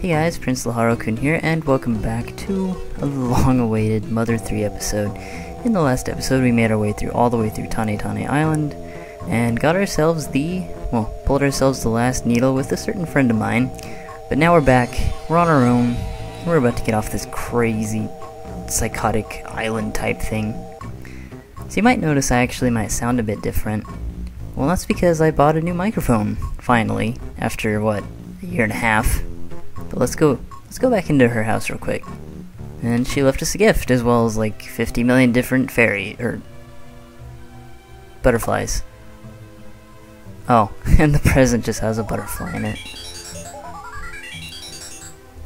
Hey guys, PrinceLaharlkun here, and welcome back to a long-awaited Mother 3 episode. In the last episode, we made our way through all the way through Tanetane Island, and got ourselves pulled ourselves the last needle with a certain friend of mine. But now we're back, we're on our own, and we're about to get off this crazy, psychotic island type thing. So you might notice I actually might sound a bit different. Well, that's because I bought a new microphone, finally, after, what, a year and a half. But let's go back into her house real quick. And she left us a gift, as well as like 50 million different butterflies. Oh, and the present just has a butterfly in it.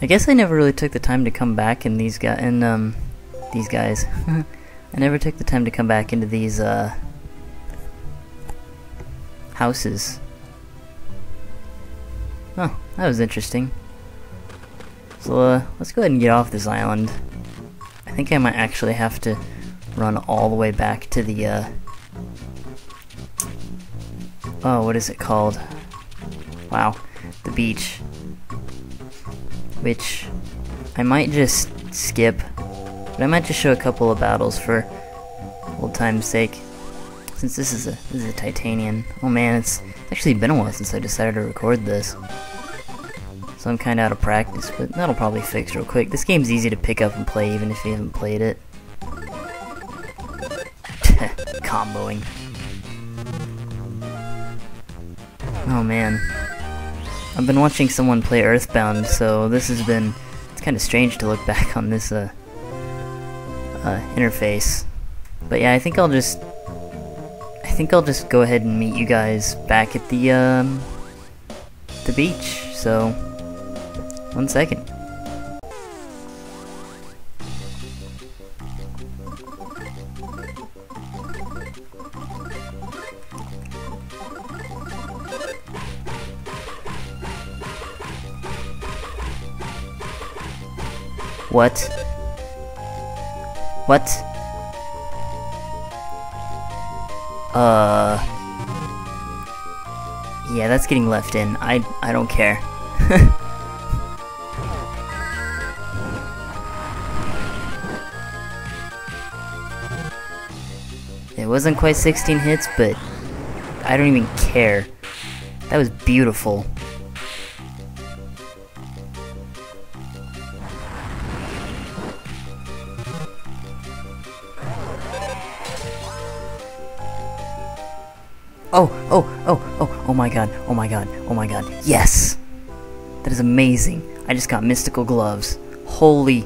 I guess I never really took the time to come back in these guys. I never took the time to come back into these houses. Oh, that was interesting. So let's go ahead and get off this island. I think I might actually have to run all the way back to the oh, what is it called? Wow, the beach. Which I might just skip, but I might just show a couple of battles for old time's sake. Since this is a titanium. Oh man, it's actually been a while since I decided to record this. So I'm kinda out of practice, but that'll probably fix real quick. This game's easy to pick up and play even if you haven't played it. Comboing. Oh man. I've been watching someone play Earthbound, so it's kinda strange to look back on this interface. But yeah, I think I'll just go ahead and meet you guys back at the beach. So 1 second. What? Yeah, that's getting left in. I don't care. It wasn't quite 16 hits, but I don't even care. That was beautiful. Oh my god, yes! That is amazing. I just got mystical gloves. Holy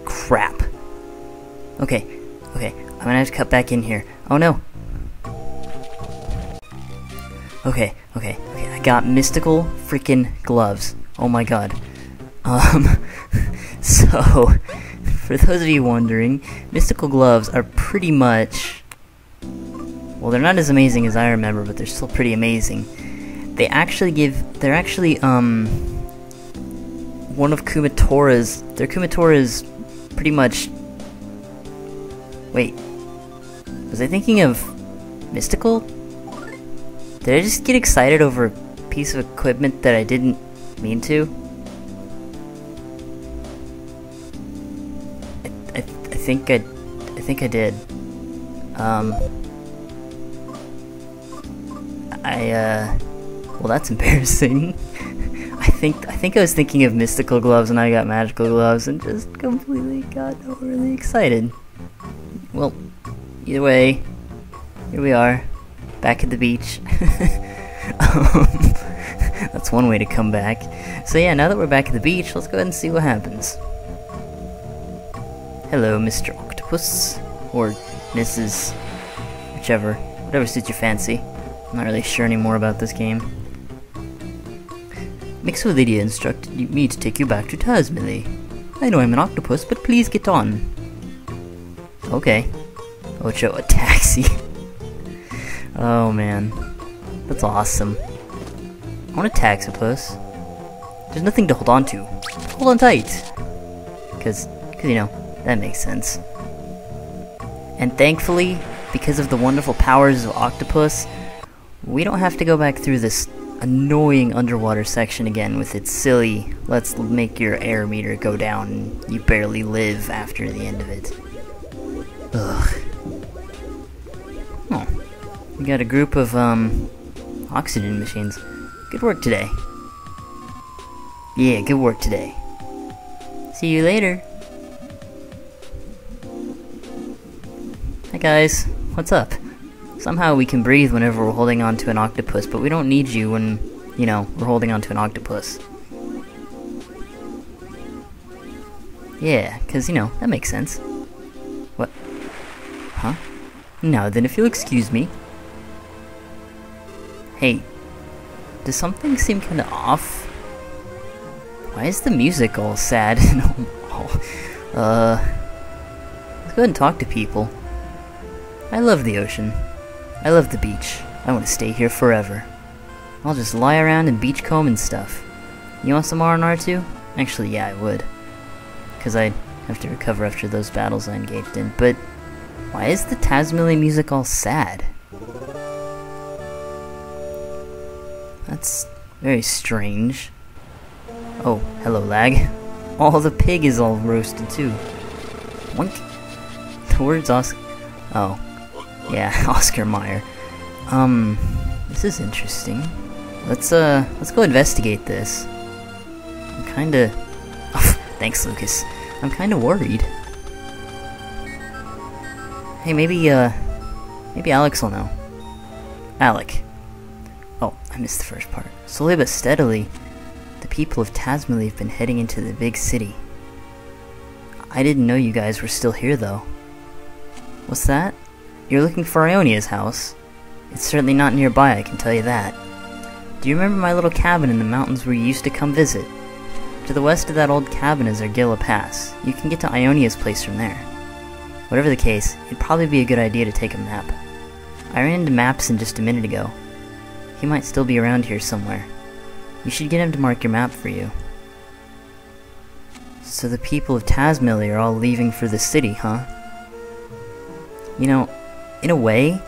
crap. Okay, I'm gonna have to cut back in here. Oh no. Okay, I got mystical freaking gloves. Oh my god. So, for those of you wondering, mystical gloves are pretty much... Well, they're not as amazing as I remember, but they're still pretty amazing. They're actually, one of Kumitora's... Their Kumitora's pretty much... Wait. Was I thinking of mystical? Did I just get excited over a piece of equipment that I didn't mean to? I think I did. Well, that's embarrassing. I think I was thinking of mystical gloves and I got magical gloves and just completely got overly excited. Well, either way, here we are, back at the beach. That's one way to come back. So yeah, now that we're back at the beach, let's go ahead and see what happens. Hello, Mr. Octopus, or Mrs. whatever suits your fancy. I'm not really sure anymore about this game. Mixo Lydia instructed me to take you back to Tasmily. I know I'm an octopus, but please get on. Okay. Ocho, a taxi. Oh man. That's awesome. I want a taxipus. There's nothing to hold on to. Hold on tight. Cause you know, that makes sense. And thankfully, because of the wonderful powers of Octopus, we don't have to go back through this annoying underwater section again with its silly, let's make your air meter go down and you barely live after the end of it. Ugh. Oh. We got a group of, oxygen machines. Good work today. Yeah, good work today. See you later. Hi guys, what's up? Somehow we can breathe whenever we're holding on to an octopus, but we don't need you when, you know, we're holding on to an octopus. Yeah, cause, you know, that makes sense. What? Huh? Now then, if you'll excuse me. Hey, does something seem kinda off? Why is the music all sad and let's go ahead and talk to people. I love the ocean. I love the beach. I want to stay here forever. I'll just lie around and beachcomb and stuff. You want some R&R too? Actually, yeah, I would. Because I'd have to recover after those battles I engaged in. But why is the Tasmillian music all sad? That's very strange. Oh, hello, lag. Oh, the pig is all roasted too. What? The words Oscar. Oh, yeah, Oscar Mayer. This is interesting. Let's go investigate this. I'm kinda. Oh, thanks, Lucas. I'm kinda worried. Hey, maybe Alex will know. Alec. Oh, I missed the first part. Slowly but steadily, the people of Tasmilly have been heading into the big city. I didn't know you guys were still here, though. What's that? You're looking for Ionia's house? It's certainly not nearby, I can tell you that. Do you remember my little cabin in the mountains where you used to come visit? To the west of that old cabin is Argilla Pass. You can get to Ionia's place from there. Whatever the case, it'd probably be a good idea to take a map. I ran into Mapson just a minute ago. He might still be around here somewhere. You should get him to mark your map for you. So the people of Tasmilly are all leaving for the city, huh? You know, in a way,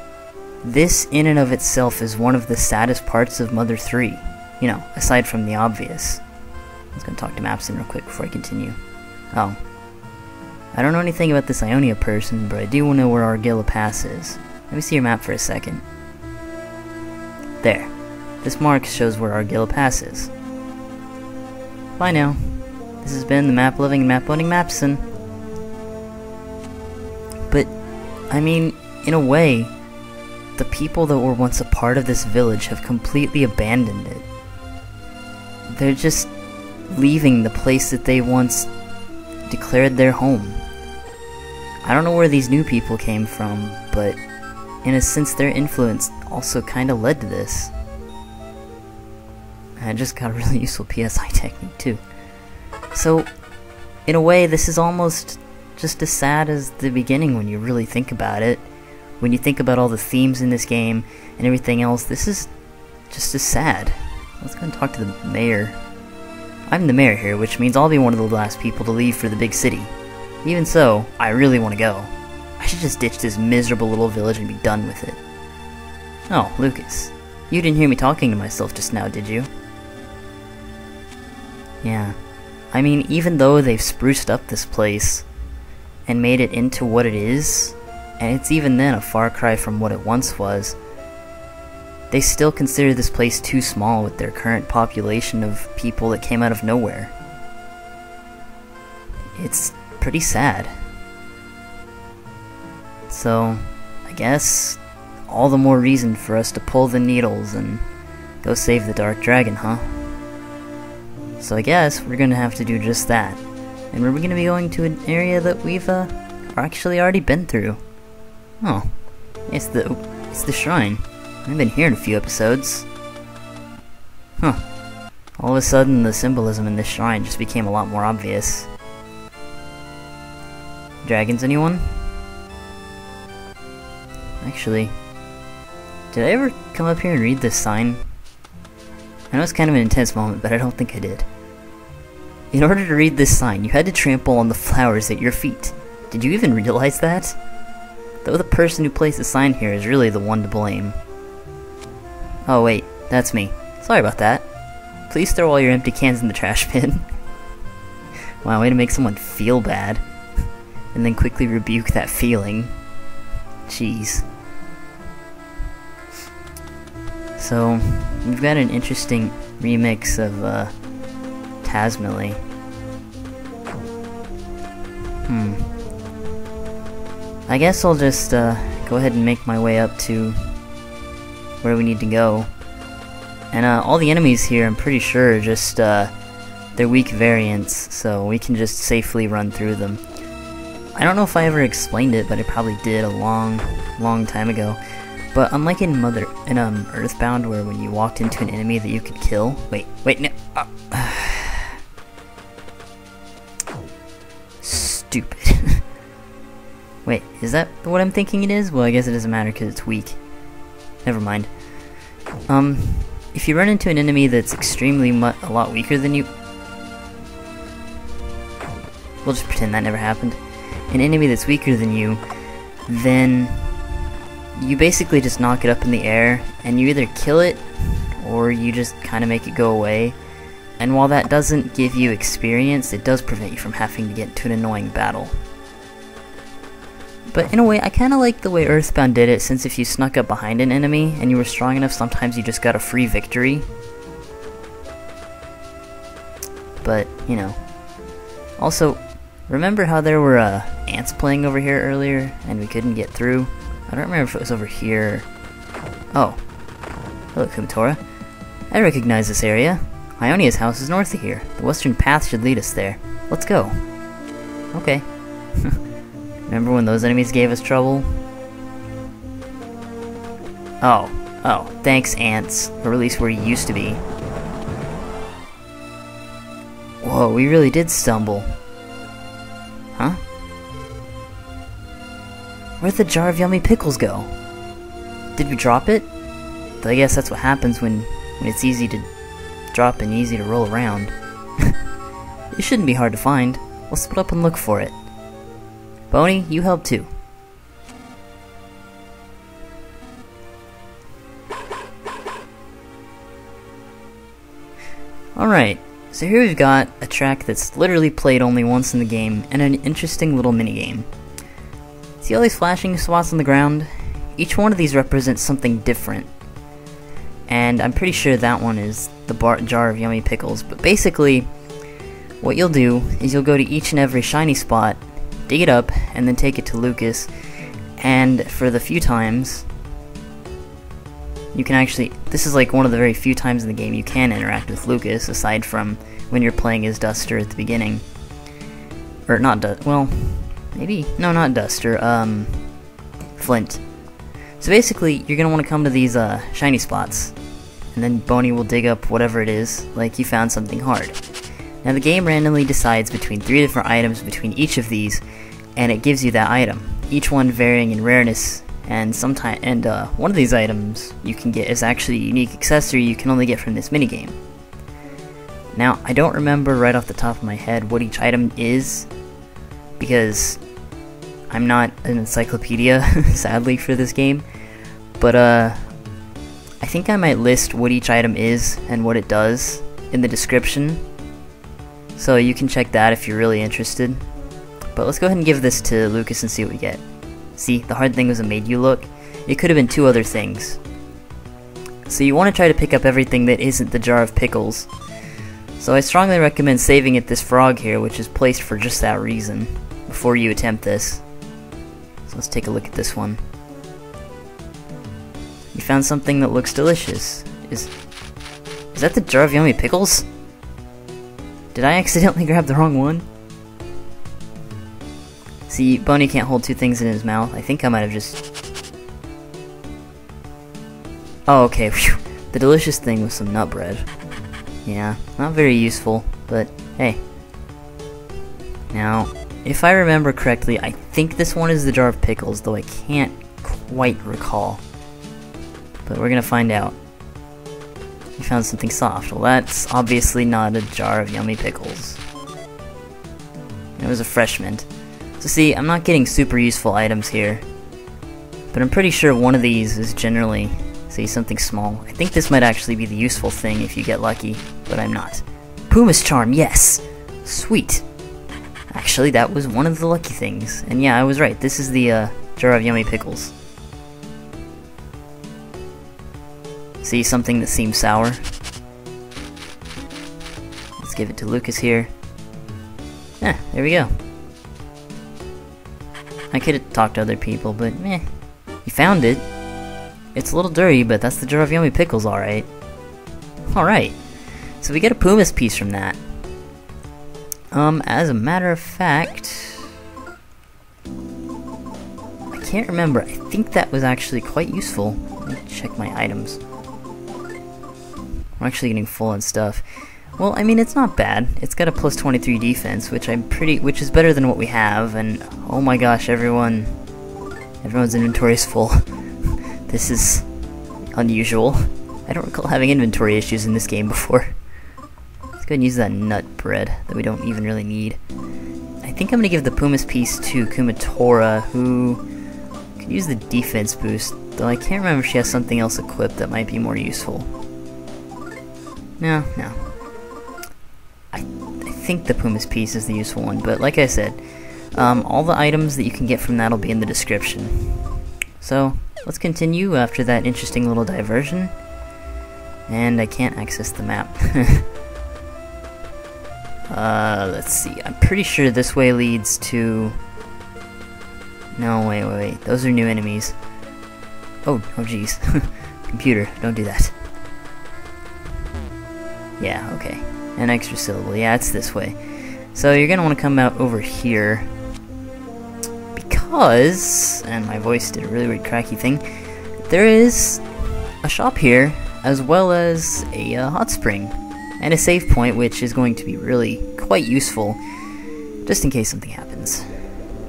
this in and of itself is one of the saddest parts of Mother 3. You know, aside from the obvious. I was gonna talk to Mapson real quick before I continue. Oh. I don't know anything about this Ionia person, but I do know where Argilla Pass is. Let me see your map for a second. There. This mark shows where Argilla Pass is. Bye now. This has been the map-loving and map-owning Mapson. But, I mean, in a way, the people that were once a part of this village have completely abandoned it. They're just leaving the place that they once declared their home. I don't know where these new people came from, but in a sense their influence also kinda led to this. I just got a really useful PSI technique too. So, in a way, this is almost just as sad as the beginning when you really think about it. When you think about all the themes in this game and everything else, this is just as sad. Let's go and talk to the mayor. I'm the mayor here, which means I'll be one of the last people to leave for the big city. Even so, I really want to go. I should just ditch this miserable little village and be done with it. Oh, Lucas. You didn't hear me talking to myself just now, did you? Yeah. I mean, even though they've spruced up this place and made it into what it is, and it's even then a far cry from what it once was, they still consider this place too small with their current population of people that came out of nowhere. It's pretty sad. So, I guess all the more reason for us to pull the needles and go save the Dark Dragon, huh? So I guess we're gonna have to do just that. And we're gonna be going to an area that we've actually already been through. Oh, it's the shrine. I've been here in a few episodes. Huh. All of a sudden the symbolism in this shrine just became a lot more obvious. Dragons, anyone? Actually, did I ever come up here and read this sign? I know it's kind of an intense moment, but I don't think I did. In order to read this sign, you had to trample on the flowers at your feet. Did you even realize that? Though the person who placed the sign here is really the one to blame. Oh wait, that's me. Sorry about that. Please throw all your empty cans in the trash bin. Wow, way to make someone feel bad. And then quickly rebuke that feeling. Jeez. So, we've got an interesting remix of Tasmily. I guess I'll just go ahead and make my way up to where we need to go. And all the enemies here, I'm pretty sure, are just they're weak variants, so we can just safely run through them. I don't know if I ever explained it, but I probably did a long time ago. But unlike in Earthbound, where when you walked into an enemy that you could kill... Wait, no... Stupid. Wait, is that what I'm thinking it is? Well, I guess it doesn't matter because it's weak. Never mind. If you run into an enemy that's extremely a lot weaker than you... We'll just pretend that never happened. An enemy that's weaker than you, then you basically just knock it up in the air, and you either kill it, or you just kind of make it go away. And while that doesn't give you experience, it does prevent you from having to get into an annoying battle. But in a way, I kind of like the way Earthbound did it, since if you snuck up behind an enemy, and you were strong enough, sometimes you just got a free victory. But, you know. Also, remember how there were ants playing over here earlier, and we couldn't get through? I don't remember if it was over here. Oh. Hello, Kumatora. I recognize this area. Ionia's house is north of here. The western path should lead us there. Let's go. Okay. Remember when those enemies gave us trouble? Oh, thanks, ants. Or at least where you used to be. Whoa, we really did stumble. Huh? Where'd the jar of yummy pickles go? Did we drop it? Though I guess that's what happens when it's easy to drop and easy to roll around. It shouldn't be hard to find. We'll split up and look for it. Boney, you help too. Alright, so here we've got a track that's literally played only once in the game, and an interesting little minigame. See all these flashing spots on the ground? Each one of these represents something different. And I'm pretty sure that one is the jar of yummy pickles, but basically, what you'll do is you'll go to each and every shiny spot, dig it up, and then take it to Lucas, and for the few times, you can actually, this is like one of the very few times in the game you can interact with Lucas, aside from when you're playing as Duster at the beginning. Or not well, maybe, no, not Duster, Flint. So basically, you're gonna want to come to these shiny spots, and then Boney will dig up whatever it is, like you found something hard. Now the game randomly decides between 3 different items between each of these, and it gives you that item, each one varying in rareness, and one of these items you can get is actually a unique accessory you can only get from this minigame. Now, I don't remember right off the top of my head what each item is, because I'm not an encyclopedia, sadly, for this game, but I think I might list what each item is and what it does in the description, so you can check that if you're really interested. But let's go ahead and give this to Lucas and see what we get. See, the hard thing was it made you look. It could have been 2 other things. So you want to try to pick up everything that isn't the jar of pickles. So I strongly recommend saving it this frog here, which is placed for just that reason, before you attempt this. So let's take a look at this one. You found something that looks delicious. Is that the jar of yummy pickles? Did I accidentally grab the wrong one? See, Boney can't hold 2 things in his mouth. I think I might have just... Oh, okay, phew. The delicious thing was some nut bread. Yeah, not very useful, but hey. Now, if I remember correctly, I think this one is the jar of pickles, though I can't quite recall. But we're gonna find out. You found something soft. Well, that's obviously not a jar of yummy pickles. It was a fresh mint. So see, I'm not getting super useful items here, but I'm pretty sure one of these is generally See, something small. I think this might actually be the useful thing if you get lucky, but I'm not. Pumice charm, yes! Sweet. Actually, that was one of the lucky things. And yeah, I was right. This is the jar of yummy pickles. See, something that seems sour. Let's give it to Lucas here. Yeah, there we go. I could have talked to other people, but meh. You found it. It's a little dirty, but that's the jar of yummy pickles, alright. Alright. So we get a Pumice piece from that. As a matter of fact... I can't remember. I think that was actually quite useful. Let me check my items. I'm actually getting full on stuff. Well, I mean, it's not bad. It's got a plus 23 defense, which which is better than what we have, and oh my gosh, everyone's inventory is full. This is unusual. I don't recall having inventory issues in this game before. Let's go and use that nut bread that we don't even really need. I think I'm gonna give the Pumice piece to Kumatora, who could use the defense boost, though I can't remember if she has something else equipped that might be more useful. No. I think the Pumice piece is the useful one, but like I said, all the items that you can get from that will be in the description. So, let's continue after that interesting little diversion. And I can't access the map. Let's see, I'm pretty sure this way leads to... No, wait, those are new enemies. Oh jeez. Computer, don't do that. Yeah, okay. An extra syllable. Yeah, it's this way. So you're gonna want to come out over here. Because, and my voice did a really weird cracky thing, there is a shop here, as well as a hot spring, and a save point, which is going to be really quite useful, just in case something happens.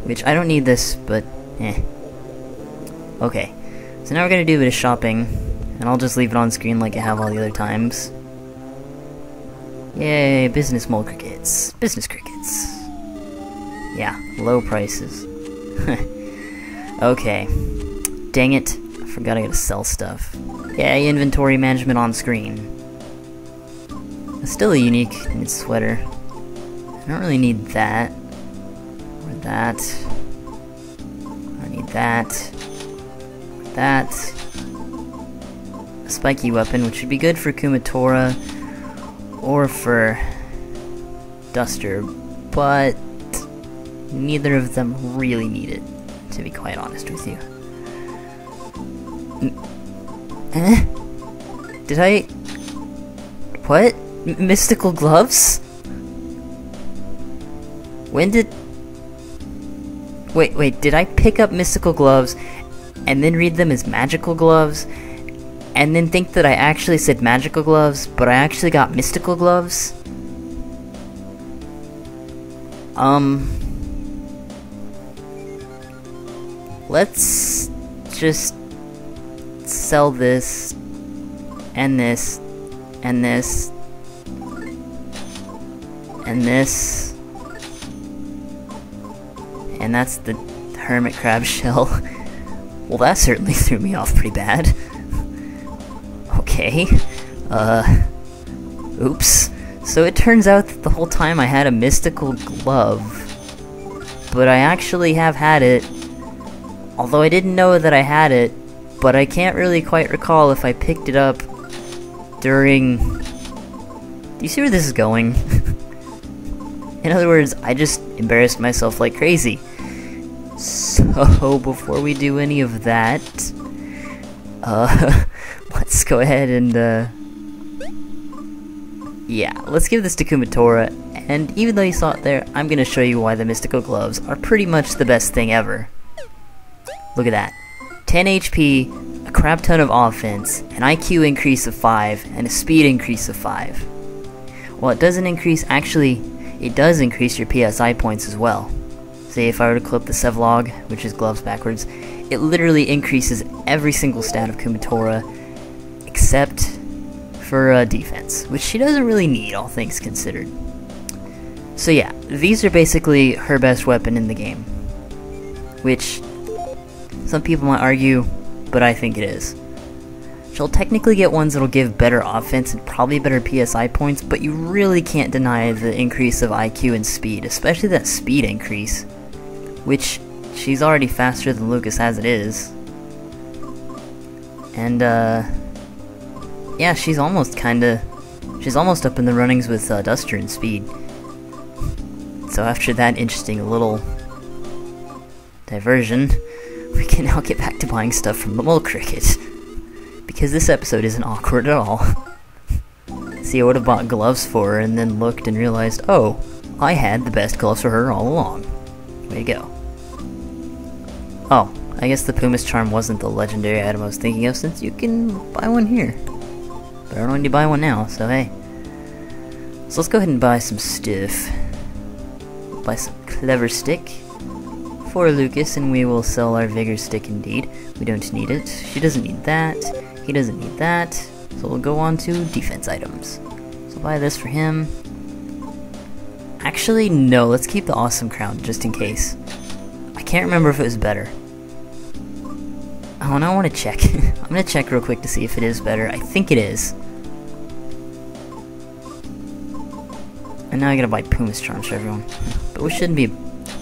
Which, I don't need this, but eh. Okay, so now we're gonna do a bit of shopping, and I'll just leave it on screen like I have all the other times. Yay, business mole crickets. Business crickets. Yeah, low prices. Okay. Dang it. I forgot I gotta sell stuff. Yay, inventory management on screen. It's still a unique sweater. I don't really need that. Or that. I need that. Or that. A spiky weapon, which would be good for Kumatora. Or for Duster, but neither of them really need it, to be quite honest with you. Did I... What? Mystical gloves? When did... Wait, did I pick up mystical gloves and then read them as magical gloves? And then think that I actually said magical gloves, but I actually got mystical gloves? Let's just sell this, and this, and this, and this, and that's the hermit crab shell. Well, that certainly threw me off pretty bad. Okay, oops. So it turns out that the whole time I had a mystical glove, but I actually have had it, although I didn't know that I had it, but I can't really quite recall if I picked it up during... Do you see where this is going? In other words, I just embarrassed myself like crazy. So, before we do any of that, let's go ahead and, yeah, let's give this to Kumatora, and even though you saw it there, I'm gonna show you why the mystical gloves are pretty much the best thing ever. Look at that. 10 HP, a crap ton of offense, an IQ increase of 5, and a speed increase of 5. Well, it doesn't increase, actually, it does increase your PSI points as well. Say if I were to clip the Sevlog, which is gloves backwards, it literally increases every single stat of Kumatora, except for defense, which she doesn't really need, all things considered. So yeah, these are basically her best weapon in the game, which some people might argue, but I think it is. which will technically get ones that'll give better offense and probably better PSI points, but you really can't deny the increase of IQ and speed, especially that speed increase, which she's already faster than Lucas as it is. And, yeah, she's almost up in the runnings with Duster in speed. So after that interesting little diversion, we can now get back to buying stuff from the Mole Cricket. Because this episode isn't awkward at all. See, I would have bought gloves for her and then looked and realized, oh, I had the best gloves for her all along. Way to go. Oh, I guess the Pumice charm wasn't the legendary item I was thinking of, since you can buy one here. But I don't need to buy one now, so hey. So let's go ahead and buy some stuff. Buy some clever stick for Lucas, and we will sell our vigor stick indeed. We don't need it. She doesn't need that. He doesn't need that. So we'll go on to defense items. So buy this for him. Actually, no, let's keep the awesome crown just in case. I can't remember if it was better. Oh, now I want to check. I'm gonna check real quick to see if it is better. I think it is. And now I gotta buy Pumice charms for everyone. But which shouldn't be a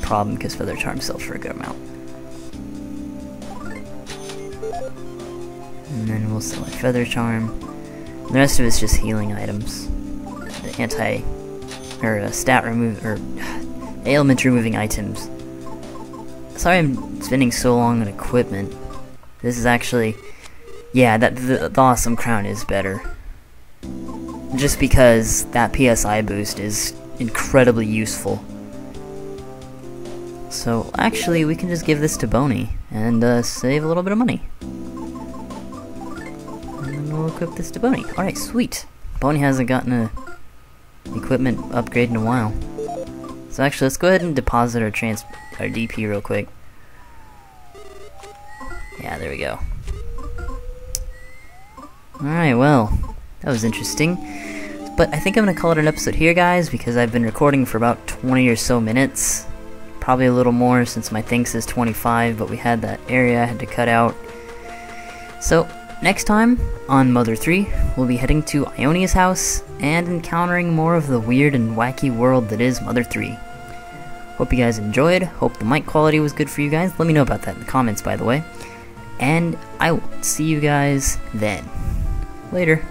problem because Feather Charm sells for a good amount. And then we'll sell a Feather Charm. The rest of it's just healing items. The stat remove, or ailment removing items. Sorry I'm spending so long on equipment. This is actually, yeah, the awesome crown is better. Just because that PSI boost is incredibly useful. So actually, we can just give this to Boney and save a little bit of money. And then we'll equip this to Boney. Alright, sweet. Boney hasn't gotten a equipment upgrade in a while. So actually, let's go ahead and deposit our DP real quick. Yeah, there we go. Alright, well, that was interesting. But I think I'm going to call it an episode here, guys, because I've been recording for about 20 or so minutes. Probably a little more since my thing says 25, but we had that area I had to cut out. So, next time on Mother 3, we'll be heading to Ionia's house and encountering more of the weird and wacky world that is Mother 3. Hope you guys enjoyed. Hope the mic quality was good for you guys. Let me know about that in the comments, by the way. And I will see you guys then. Later.